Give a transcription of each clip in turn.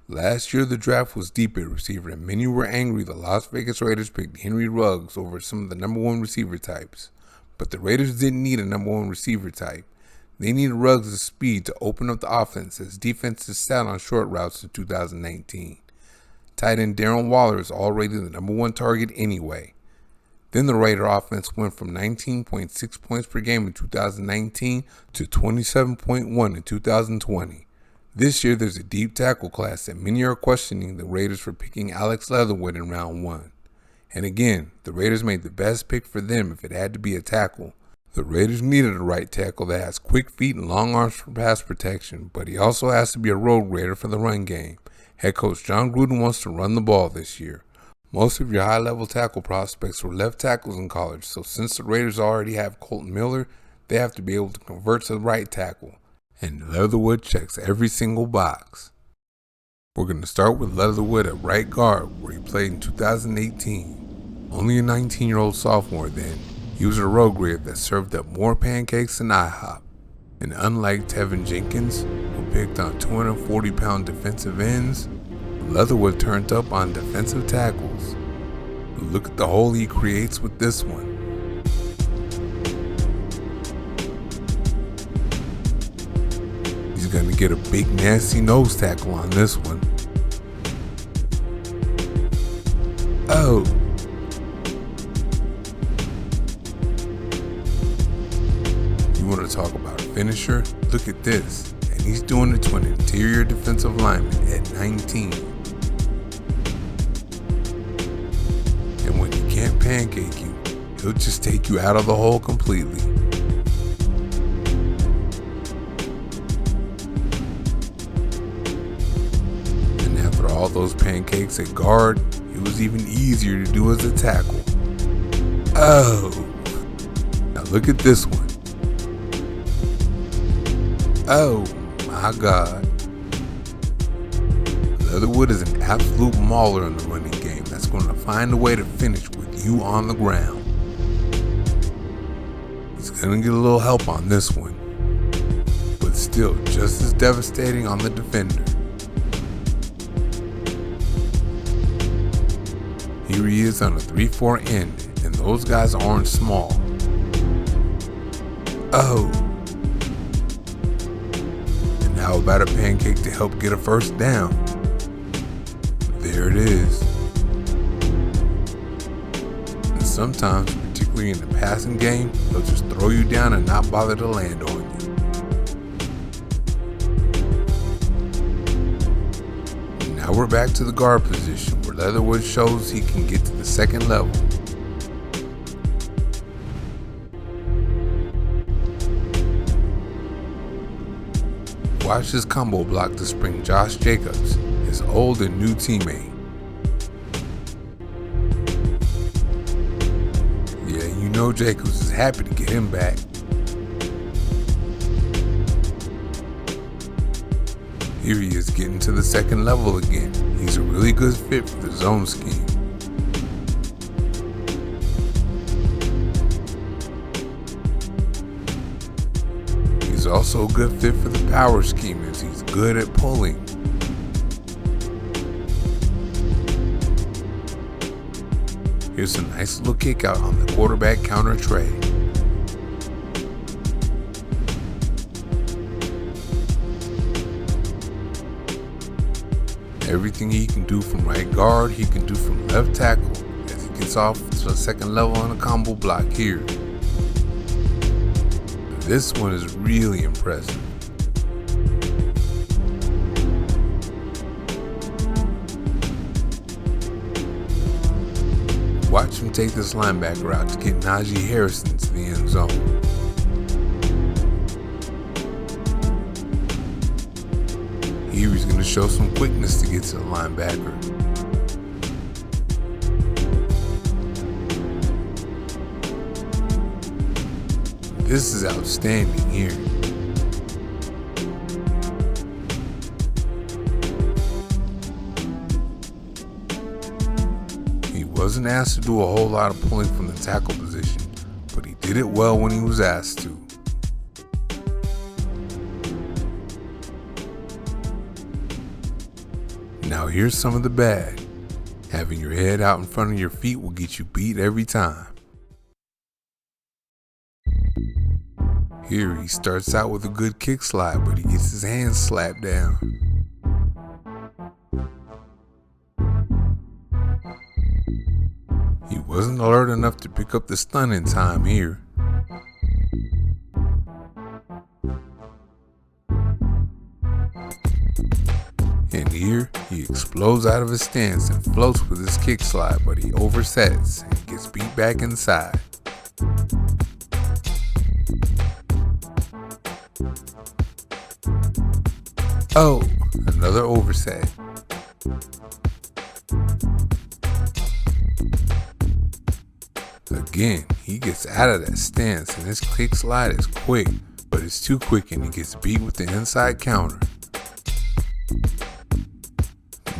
Last year, the draft was deep at receiver, and many were angry the Las Vegas Raiders picked Henry Ruggs over some of the number one receiver types. But the Raiders didn't need a number one receiver type. They needed Ruggs' speed to open up the offense as defenses sat on short routes in 2019. Tight end Darren Waller is already the number one target anyway. Then the Raider offense went from 19.6 points per game in 2019 to 27.1 in 2020. This year there's a deep tackle class and many are questioning the Raiders for picking Alex Leatherwood in round 1. And again, the Raiders made the best pick for them if it had to be a tackle. The Raiders needed a right tackle that has quick feet and long arms for pass protection, but he also has to be a road grader for the run game. Head coach John Gruden wants to run the ball this year. Most of your high-level tackle prospects were left tackles in college, so since the Raiders already have Colton Miller, they have to be able to convert to the right tackle. And Leatherwood checks every single box. We're going to start with Leatherwood at right guard, where he played in 2018. Only a 19-year-old sophomore then, he was a road grader that served up more pancakes than IHOP. And unlike Tevin Jenkins, who picked on 240-pound defensive ends, Leatherwood turned up on defensive tackles. Look at the hole he creates with this one. He's going to get a big nasty nose tackle on this one. Oh! You want to talk about a finisher? Look at this. And he's doing it to an interior defensive lineman at 19. And when he can't pancake you, he'll just take you out of the hole completely. And after all those pancakes at guard, it was even easier to do as a tackle. Oh! Now look at this one. Oh my God. Leatherwood is an absolute mauler in the running game that's going to find a way to finish with you on the ground. He's going to get a little help on this one, but still just as devastating on the defender. Here he is on a 3-4 end, and those guys aren't small. Oh! How about a pancake to help get a first down? There it is. And sometimes, particularly in the passing game, they'll just throw you down and not bother to land on you. Now we're back to the guard position where Leatherwood shows he can get to the second level. Watch his combo block to spring Josh Jacobs, his old and new teammate. Yeah, you know Jacobs is happy to get him back. Here he is getting to the second level again. He's a really good fit for the zone scheme. He's also a good fit for the power scheme as he's good at pulling. Here's a nice little kick out on the quarterback counter tray. Everything he can do from right guard, he can do from left tackle as he gets off to the second level on a combo block here. This one is really impressive. Watch him take this linebacker out to get Najee Harrison to the end zone. Here he's going to show some quickness to get to the linebacker. This is outstanding here. He wasn't asked to do a whole lot of pulling from the tackle position, but he did it well when he was asked to. Now here's some of the bad. Having your head out in front of your feet will get you beat every time. Here he starts out with a good kick slide, but he gets his hands slapped down. He wasn't alert enough to pick up the stun in time here. And here, he explodes out of his stance and floats with his kick slide, but he oversets and gets beat back inside. Oh, another overset. Again, he gets out of that stance and his kick slide is quick, but it's too quick and he gets beat with the inside counter.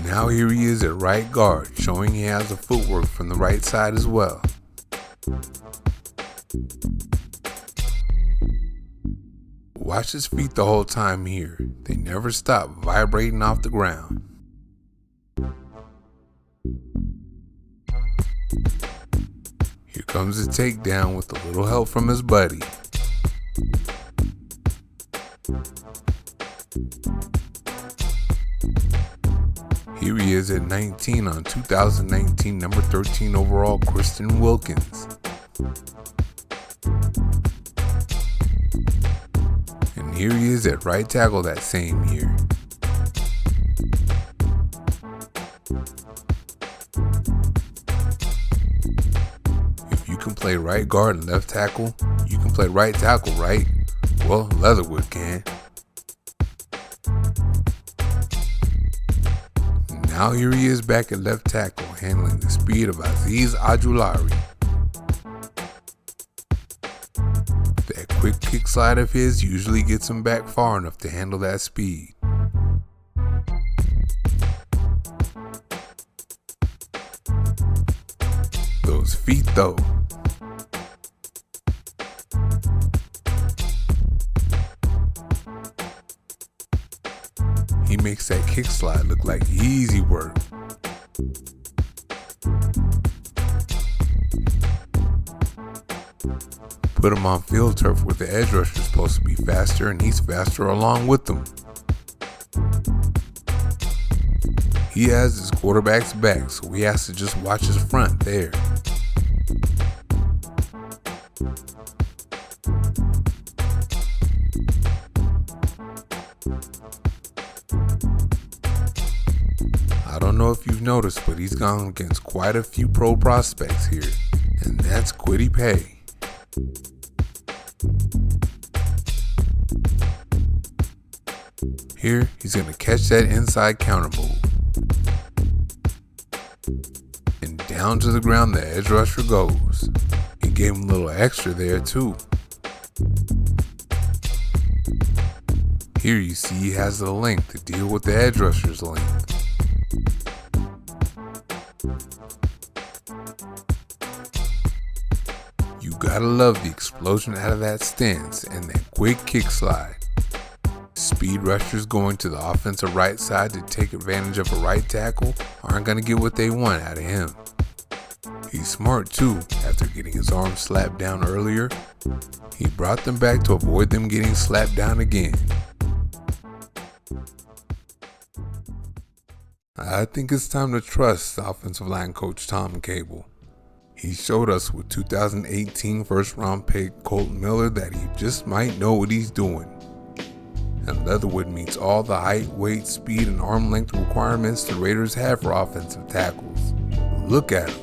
Now here he is at right guard, showing he has a footwork from the right side as well. Watch his feet the whole time here. They never stop vibrating off the ground. Here comes the takedown with a little help from his buddy. Here he is at 19 on 2019 number 13 overall Kristen Wilkins. And here he is at right tackle that same year. If you can play right guard and left tackle, you can play right tackle, right? Well, Leatherwood can. Now here he is back at left tackle, handling the speed of Aziz Ajulari. That quick kick slide of his usually gets him back far enough to handle that speed. Those feet though. He makes that kick slide look like easy work. Put him on field turf where the edge rusher is supposed to be faster, and he's faster along with them. He has his quarterback's back, so he has to just watch his front there. I don't know if you've noticed, but he's gone against quite a few pro prospects here, and that's Kwity Paye. Here, he's going to catch that inside counter move. And down to the ground the edge rusher goes. He gave him a little extra there too. Here you see he has the length to deal with the edge rusher's length. You gotta love the explosion out of that stance and that quick kick slide. Speed rushers going to the offensive right side to take advantage of a right tackle aren't gonna get what they want out of him. He's smart too. After getting his arm slapped down earlier, he brought them back to avoid them getting slapped down again. I think it's time to trust offensive line coach Tom Cable. He showed us with 2018 first round pick Colton Miller that he just might know what he's doing. And Leatherwood meets all the height, weight, speed, and arm length requirements the Raiders have for offensive tackles. Look at him.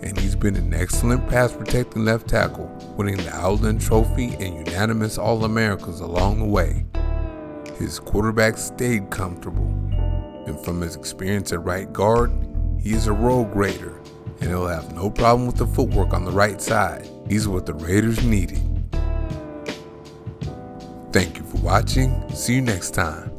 And he's been an excellent pass protecting left tackle, winning the Outland Trophy and unanimous All-Americas along the way. His quarterback stayed comfortable. And from his experience at right guard, he is a road grader, and he'll have no problem with the footwork on the right side. He's what the Raiders needed. Thank you for watching. See you next time.